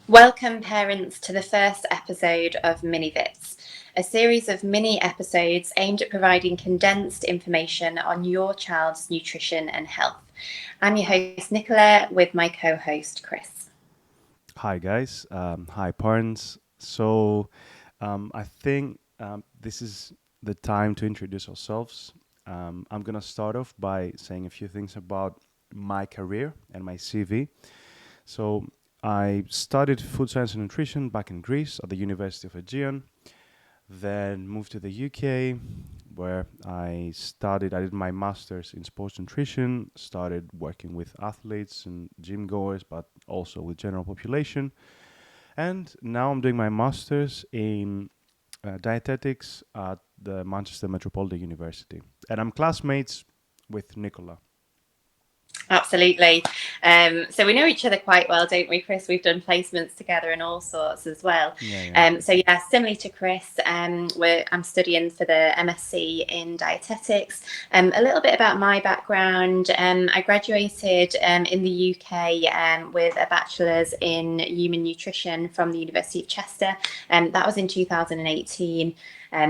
Welcome, parents, to the first episode of MiniVits, a series of mini episodes aimed at providing condensed information on your child's nutrition and health. I'm your host, Nicola, with my co-host, Chris. Hi, guys. Hi, parents. I think this is the time to introduce ourselves. I'm going to start off by saying a few things about my career and my CV. So, I studied food science and nutrition back in Greece at the University of Aegean, then moved to the UK where I did my master's in sports nutrition, started working with athletes and gym goers, but also with general population. And now I'm doing my master's in dietetics at the Manchester Metropolitan University. And I'm classmates with Nicola. Absolutely. So we know each other quite well, don't we, Chris? We've done placements together and all sorts as well. Similarly to Chris, I'm studying for the MSc in dietetics. A little bit about my background. I graduated in the UK with a bachelor's in human nutrition from the University of Chester. That was in 2018.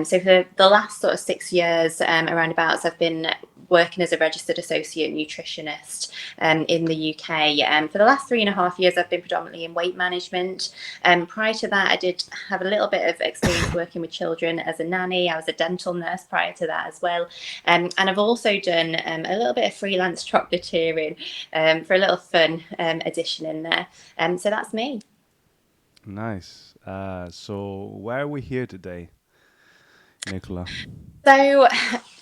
So for the last sort of 6 years, around about, I've been working as a registered associate nutritionist in the UK. For the last 3.5 years, I've been predominantly in weight management. Prior to that, I did have a little bit of experience working with children as a nanny. I was a dental nurse prior to that as well. And I've also done a little bit of freelance chocolatiering for a little fun addition in there. So that's me. Nice. So why are we here today, Nicola? So,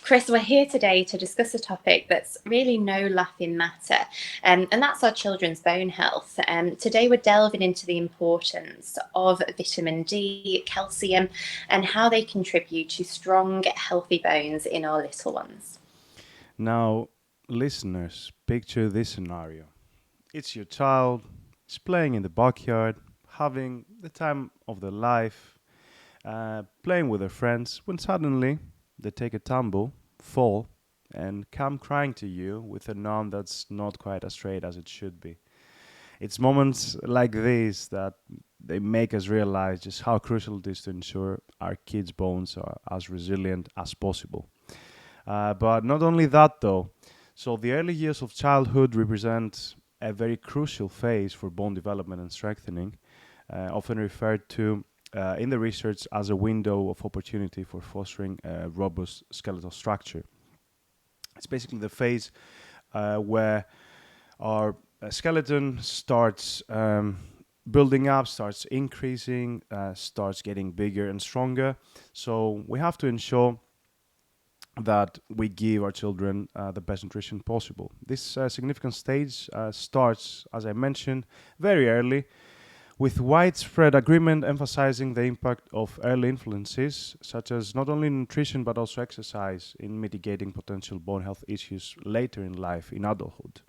Chris, we're here today to discuss a topic that's really no laughing matter, and that's our children's bone health. Today, we're delving into the importance of vitamin D, calcium, and how they contribute to strong, healthy bones in our little ones. Now, listeners, picture this scenario. It's your child, is playing in the backyard, having the time of their life, playing with their friends, when suddenly they take a tumble, fall, and come crying to you with an arm that's not quite as straight as it should be. It's moments like these that they make us realize just how crucial it is to ensure our kids' bones are as resilient as possible. But not only that, though. So the early years of childhood represent a very crucial phase for bone development and strengthening, often referred to in the research as a window of opportunity for fostering a robust skeletal structure. It's basically the phase where our skeleton starts building up, starts increasing, starts getting bigger and stronger. So we have to ensure that we give our children the best nutrition possible. This significant stage starts, as I mentioned, very early, with widespread agreement emphasizing the impact of early influences, such as not only nutrition but also exercise, in mitigating potential bone health issues later in life, in adulthood.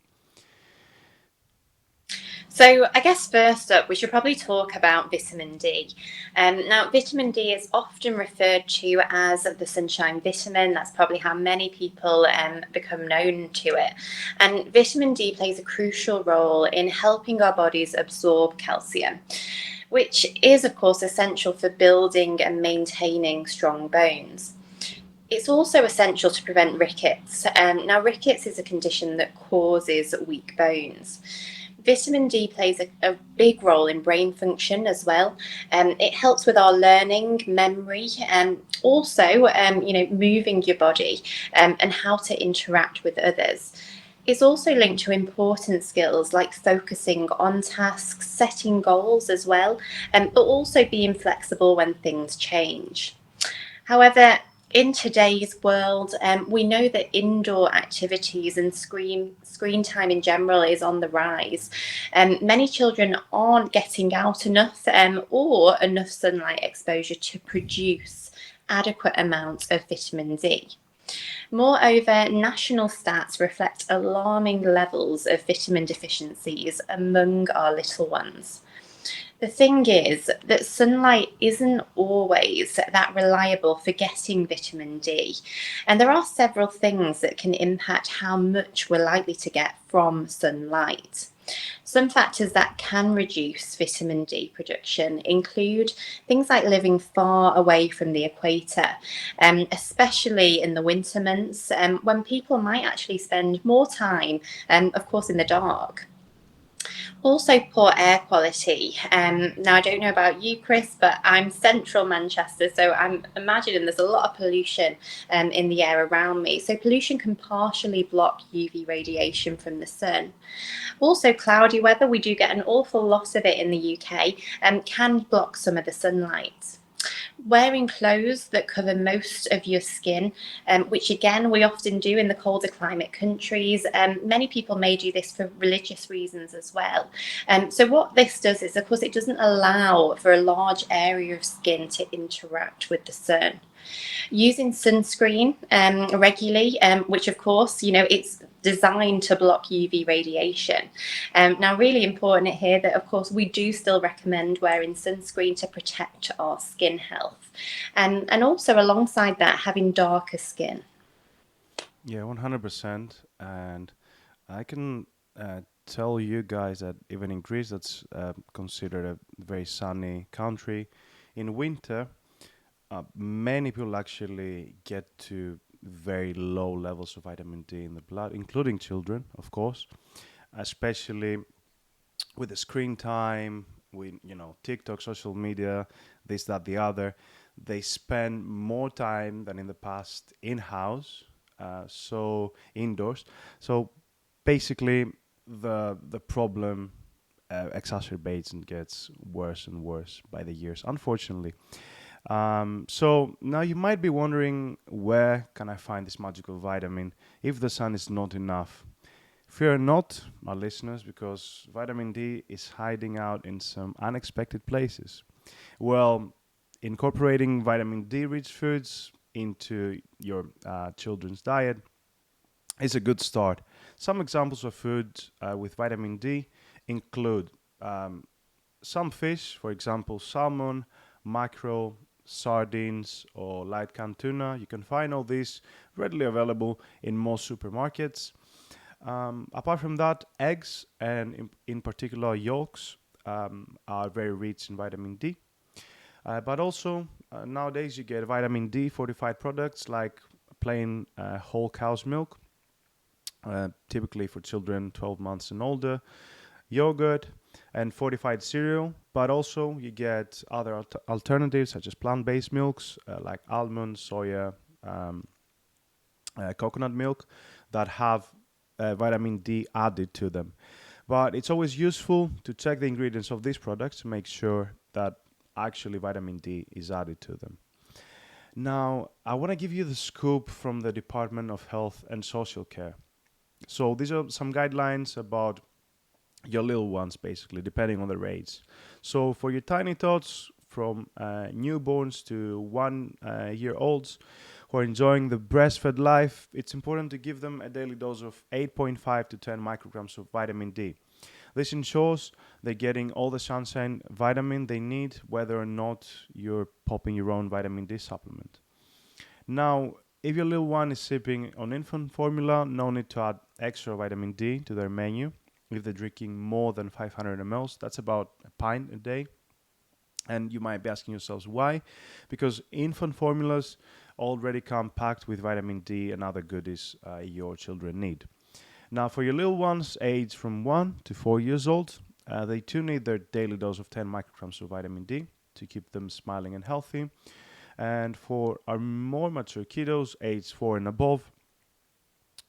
So I guess first up, we should probably talk about vitamin D. Now, vitamin D is often referred to as the sunshine vitamin. That's probably how many people become known to it. And vitamin D plays a crucial role in helping our bodies absorb calcium, which is, of course, essential for building and maintaining strong bones. It's also essential to prevent rickets. Now, rickets is a condition that causes weak bones. Vitamin D plays a big role in brain function as well. It helps with our learning, memory, and also, moving your body and how to interact with others. It's also linked to important skills like focusing on tasks, setting goals as well, but also being flexible when things change. However, in today's world, we know that indoor activities and screen time in general is on the rise. Many children aren't getting out enough or enough sunlight exposure to produce adequate amounts of vitamin D. Moreover, national stats reflect alarming levels of vitamin deficiencies among our little ones. The thing is that sunlight isn't always that reliable for getting vitamin D, and there are several things that can impact how much we're likely to get from sunlight. Some factors that can reduce vitamin D production include things like living far away from the equator, especially in the winter months, when people might actually spend more time, of course, in the dark. Also, poor air quality. Now, I don't know about you, Chris, but I'm central Manchester, so I'm imagining there's a lot of pollution in the air around me. So, pollution can partially block UV radiation from the sun. Also, cloudy weather, we do get an awful lot of it in the UK, and can block some of the sunlight. Wearing clothes that cover most of your skin, which again we often do in the colder climate countries. Many people may do this for religious reasons as well. So what this does is, of course, it doesn't allow for a large area of skin to interact with the sun. Using sunscreen regularly, which of course, it's designed to block UV radiation. Now, really important here that, of course, we do still recommend wearing sunscreen to protect our skin health. And also, alongside that, having darker skin. Yeah, 100%. And I can tell you guys that even in Greece, that's considered a very sunny country. In winter, many people actually get to very low levels of vitamin D in the blood, including children, of course, especially with the screen time, with TikTok, social media, this, that, the other. They spend more time than in the past in house, so indoors. So basically, the problem exacerbates and gets worse and worse by the years, unfortunately. So now you might be wondering, where can I find this magical vitamin if the sun is not enough? Fear not, my listeners, because vitamin D is hiding out in some unexpected places. Well, incorporating vitamin D rich foods into your children's diet is a good start. Some examples of foods with vitamin D include some fish, for example, salmon, mackerel, sardines, or light canned tuna. You can find all these readily available in most supermarkets. Apart from that, eggs and in particular yolks are very rich in vitamin D. But also nowadays you get vitamin D fortified products like plain whole cow's milk, typically for children 12 months and older, yogurt, and fortified cereal. But also you get other alternatives such as plant-based milks like almond, soya, um, coconut milk that have vitamin D added to them. But it's always useful to check the ingredients of these products to make sure that actually vitamin D is added to them. Now, I want to give you the scoop from the Department of Health and Social Care. So these are some guidelines about your little ones, basically, depending on the age. So for your tiny tots, from newborns to 1 year olds who are enjoying the breastfed life, it's important to give them a daily dose of 8.5 to 10 micrograms of vitamin D. This ensures they're getting all the sunshine vitamin they need, whether or not you're popping your own vitamin D supplement. Now, if your little one is sipping on infant formula, no need to add extra vitamin D to their menu. If they're drinking more than 500 mLs, that's about a pint a day. And you might be asking yourselves why? Because infant formulas already come packed with vitamin D and other goodies your children need. Now, for your little ones aged from 1 to 4 years old, they too need their daily dose of 10 micrograms of vitamin D to keep them smiling and healthy. And for our more mature kiddos, aged 4 and above,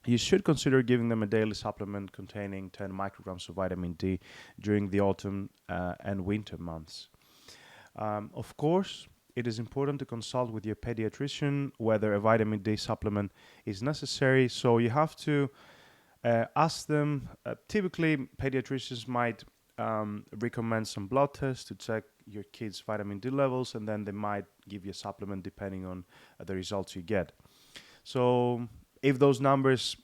you should consider giving them a daily supplement containing 10 micrograms of vitamin D during the autumn and winter months. Of course, it is important to consult with your pediatrician whether a vitamin D supplement is necessary. So you have to ask them. Typically, pediatricians might recommend some blood tests to check your kids' vitamin D levels, and then they might give you a supplement depending on the results you get. So if those numbers,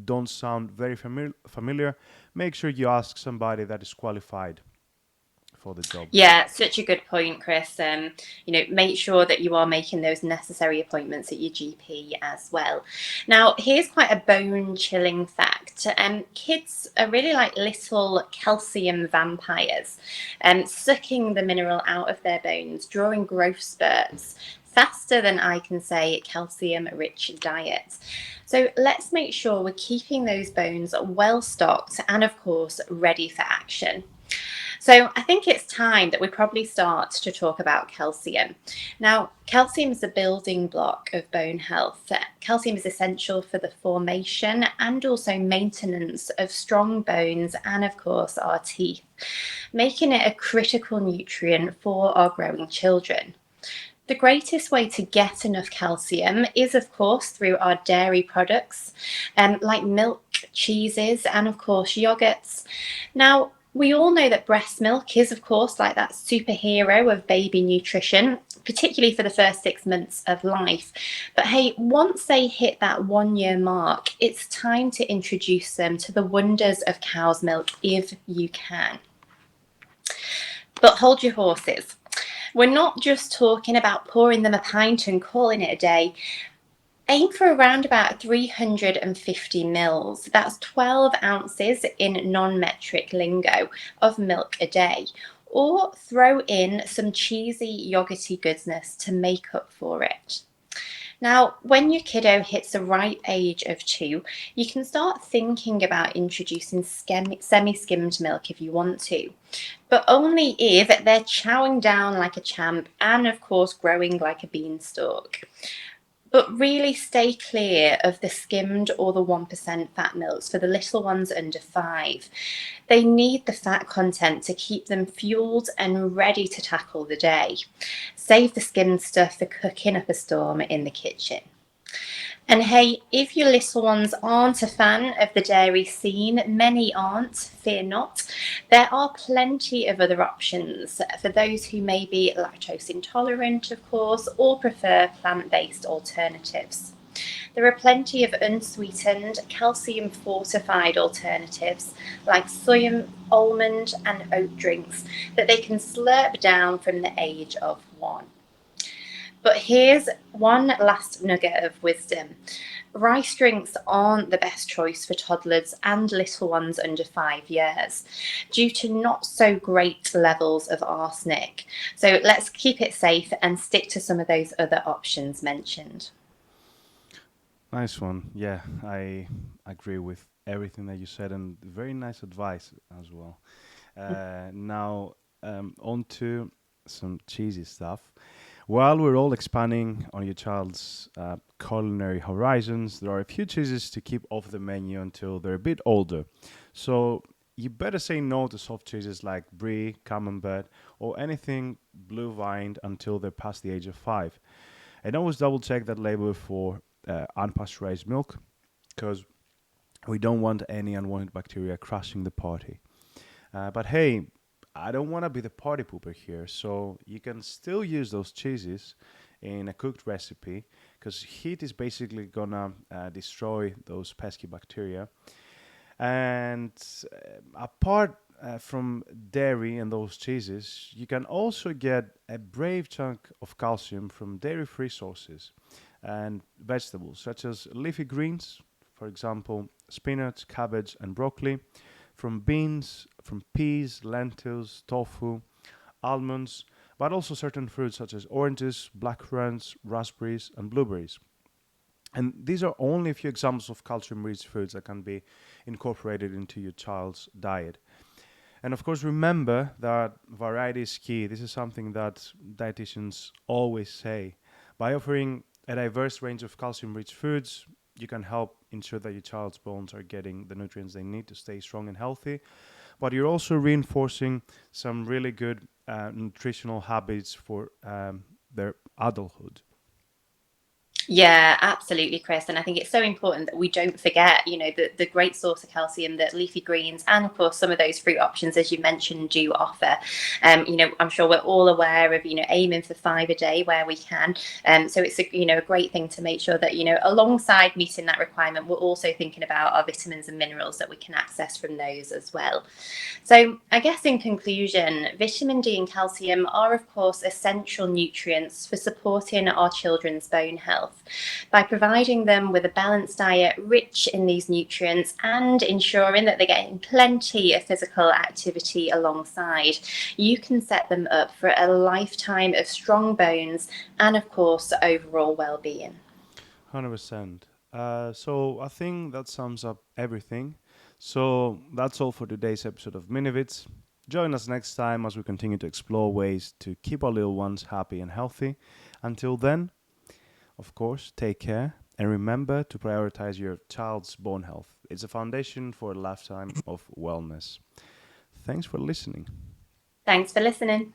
don't sound very familiar, make sure you ask somebody that is qualified for the job. Yeah, such a good point, Chris. Make sure that you are making those necessary appointments at your GP as well. Now, here's quite a bone-chilling fact. Kids are really like little calcium vampires, sucking the mineral out of their bones during growth spurts faster than I can say calcium-rich diet. So let's make sure we're keeping those bones well stocked and, of course, ready for action. So I think it's time that we probably start to talk about calcium. Now, calcium is a building block of bone health. Calcium is essential for the formation and also maintenance of strong bones and, of course, our teeth, making it a critical nutrient for our growing children. The greatest way to get enough calcium is, of course, through our dairy products, like milk, cheeses, and, of course, yogurts. Now, we all know that breast milk is, of course, like that superhero of baby nutrition, particularly for the first 6 months of life. But hey, once they hit that 1 year mark, it's time to introduce them to the wonders of cow's milk if you can. But hold your horses. We're not just talking about pouring them a pint and calling it a day. Aim for around about 350 mils. That's 12 ounces in non-metric lingo of milk a day. Or throw in some cheesy, yogurty goodness to make up for it. Now, when your kiddo hits the ripe age of 2, you can start thinking about introducing semi-skimmed milk if you want to, but only if they're chowing down like a champ and, of course, growing like a beanstalk. But really stay clear of the skimmed or the 1% fat milks for the little ones under 5. They need the fat content to keep them fueled and ready to tackle the day. Save the skimmed stuff for cooking up a storm in the kitchen. And hey, if your little ones aren't a fan of the dairy scene, many aren't, fear not. There are plenty of other options for those who may be lactose intolerant, of course, or prefer plant-based alternatives. There are plenty of unsweetened, calcium fortified alternatives like soy, almond, and oat drinks that they can slurp down from the age of 1. But here's one last nugget of wisdom. Rice drinks aren't the best choice for toddlers and little ones under 5 years due to not so great levels of arsenic. So let's keep it safe and stick to some of those other options mentioned. Nice one. Yeah, I agree with everything that you said, and very nice advice as well. Now, on to some cheesy stuff. While we're all expanding on your child's culinary horizons, there are a few cheeses to keep off the menu until they're a bit older. So you better say no to soft cheeses like brie, camembert, or anything blue vined until they're past the age of 5. And always double check that label for unpasteurized milk, because we don't want any unwanted bacteria crashing the party. But hey, I don't want to be the party pooper here, so you can still use those cheeses in a cooked recipe, because heat is basically gonna destroy those pesky bacteria. And apart from dairy and those cheeses, you can also get a brave chunk of calcium from dairy-free sources and vegetables such as leafy greens, for example, spinach, cabbage, and broccoli, from beans, from peas, lentils, tofu, almonds, but also certain fruits such as oranges, blackcurrants, raspberries, and blueberries. And these are only a few examples of calcium-rich foods that can be incorporated into your child's diet. And of course, remember that variety is key. This is something that dietitians always say. By offering a diverse range of calcium-rich foods, you can help ensure that your child's bones are getting the nutrients they need to stay strong and healthy. But you're also reinforcing some really good nutritional habits for their adulthood. Yeah, absolutely, Chris. And I think it's so important that we don't forget, the great source of calcium that leafy greens and, of course, some of those fruit options, as you mentioned, do offer. I'm sure we're all aware of, aiming for 5 a day where we can. So it's a great thing to make sure that, alongside meeting that requirement, we're also thinking about our vitamins and minerals that we can access from those as well. So, I guess in conclusion, vitamin D and calcium are, of course, essential nutrients for supporting our children's bone health. By providing them with a balanced diet rich in these nutrients and ensuring that they're getting plenty of physical activity alongside, you can set them up for a lifetime of strong bones and, of course, overall well being. 100%. So I think that sums up everything. So that's all for today's episode of MiniVits. Join us next time as we continue to explore ways to keep our little ones happy and healthy. Until then, of course, take care and remember to prioritize your child's bone health. It's a foundation for a lifetime of wellness. Thanks for listening. Thanks for listening.